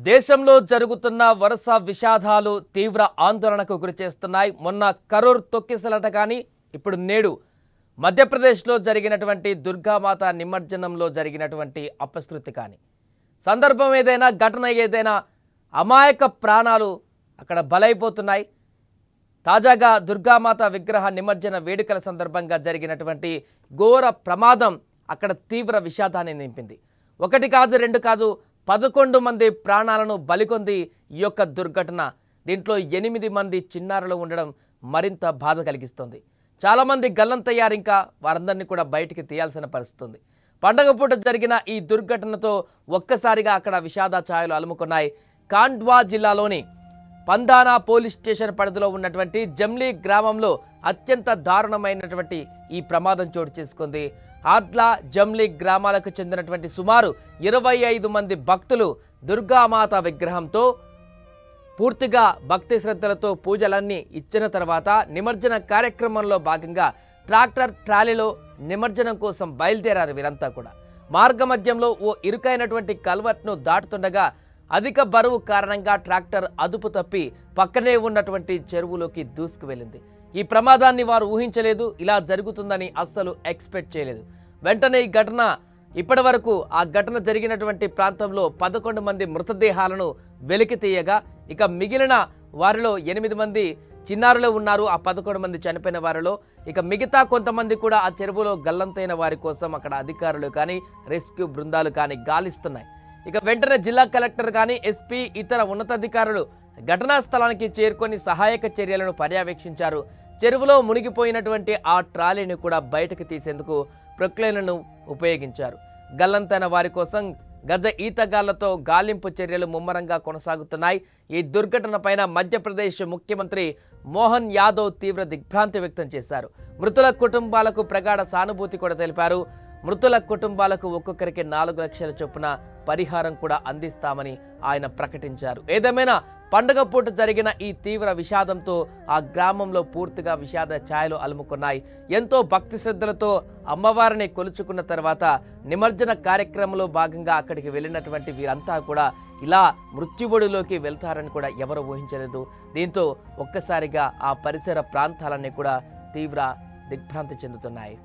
దేశంలో జరుగుతున్న వరుస విషాదాలు తీవ్ర ఆందోళనకు గురిచేస్తున్నాయి. మొన్న కరూర్ తొక్కిసలాట కానీ ఇప్పుడు నేడు మధ్యప్రదేశ్లో జరిగినటువంటి దుర్గామాత నిమజ్జనంలో జరిగినటువంటి అపశృతి కానీ సందర్భం ఏదైనా ఘటన ఏదైనా అమాయక ప్రాణాలు అక్కడ బలైపోతున్నాయి. తాజాగా దుర్గామాత విగ్రహ నిమజ్జన వేడుకల సందర్భంగా జరిగినటువంటి ఘోర ప్రమాదం అక్కడ తీవ్ర విషాదాన్ని నింపింది. ఒకటి కాదు రెండు కాదు 11 మంది ప్రాణాలను బలికొంది ఈ యొక్క దుర్ఘటన. దీంట్లో 8 మంది చిన్నారులు ఉండడం మరింత బాధ కలిగిస్తుంది. చాలామంది గల్లంతయ్యారు, ఇంకా వారందరినీ కూడా బయటికి తీయాల్సిన పరిస్థితుంది. పండగ పూట జరిగిన ఈ దుర్ఘటనతో ఒక్కసారిగా అక్కడ విషాద ఛాయలు అలుముకున్నాయి. ఖాండ్వా జిల్లాలోని పందానా పోలీస్ స్టేషన్ పరిధిలో ఉన్నటువంటి జమ్లీ గ్రామంలో అత్యంత దారుణమైనటువంటి ఈ ప్రమాదం చోటు చేసుకుంది. ఆద్లా జమ్లీ గ్రామాలకు చెందినటువంటి సుమారు 25 మంది భక్తులు దుర్గామాత విగ్రహంతో పూర్తిగా భక్తి శ్రద్ధలతో పూజలన్నీ ఇచ్చిన తర్వాత నిమజ్జన కార్యక్రమంలో భాగంగా ట్రాక్టర్ ట్రాలీలో నిమజ్జనం కోసం బయలుదేరారు. వీరంతా కూడా మార్గమధ్యంలో ఓ ఇరుకైనటువంటి కల్వర్ట్ను దాటుతుండగా అధిక బరువు కారణంగా ట్రాక్టర్ అదుపు తప్పి పక్కనే ఉన్నటువంటి చెరువులోకి దూసుకు వెళ్ళింది. ఈ ప్రమాదాన్ని వారు ఊహించలేదు, ఇలా జరుగుతుందని అస్సలు ఎక్స్పెక్ట్ చేయలేదు. వెంటనే ఈ ఘటన ఇప్పటి వరకు ఆ ఘటన జరిగినటువంటి ప్రాంతంలో 11 మంది మృతదేహాలను వెలికి తీయగా ఇక మిగిలిన వారిలో 8 మంది చిన్నారులు ఉన్నారు. ఆ 11 మంది చనిపోయిన వారిలో ఇక మిగతా కొంతమంది కూడా ఆ చెరువులో గల్లంతైన వారి కోసం అక్కడ అధికారులు కానీ రెస్క్యూ బృందాలు కానీ గాలిస్తున్నాయి. ఇక వెంటనే జిల్లా కలెక్టర్ కానీ ఎస్పీ ఇతర ఉన్నతాధికారులు ఘటనా స్థలానికి చేరుకొని సహాయక చర్యలను పర్యవేక్షించారు. చెరువులో మునిగిపోయినటువంటి ఆ ట్రాలీని కూడా బయటకు తీసేందుకు ప్రొక్లైన్లను ఉపయోగించారు. గల్లంతైన వారి కోసం గజ ఈతగాళ్లతో గాలింపు చర్యలు ముమ్మరంగా కొనసాగుతున్నాయి. ఈ దుర్ఘటన పైన మధ్యప్రదేశ్ ముఖ్యమంత్రి మోహన్ యాదవ్ తీవ్ర దిగ్భ్రాంతి వ్యక్తం చేశారు. మృతుల కుటుంబాలకు ప్రగాఢ సానుభూతి కూడా తెలిపారు. మృతుల కుటుంబాలకు ఒక్కొక్కరికి 4 లక్షల చొప్పున పరిహారం కూడా అందిస్తామని ఆయన ప్రకటించారు. ఏదేమైనా పండుగ పూట జరిగిన ఈ తీవ్ర విషాదంతో ఆ గ్రామంలో పూర్తిగా విషాద ఛాయలు అలుముకున్నాయి. ఎంతో భక్తి శ్రద్ధలతో అమ్మవారిని కొలుచుకున్న తర్వాత నిమజ్జన కార్యక్రమంలో భాగంగా అక్కడికి వెళ్ళినటువంటి వీరంతా కూడా ఇలా మృత్యుబొడిలోకి వెళ్తారని కూడా ఎవరు ఊహించలేదు. దీంతో ఒక్కసారిగా ఆ పరిసర ప్రాంతాలన్నీ కూడా తీవ్ర దిగ్భ్రాంతి చెందుతున్నాయి.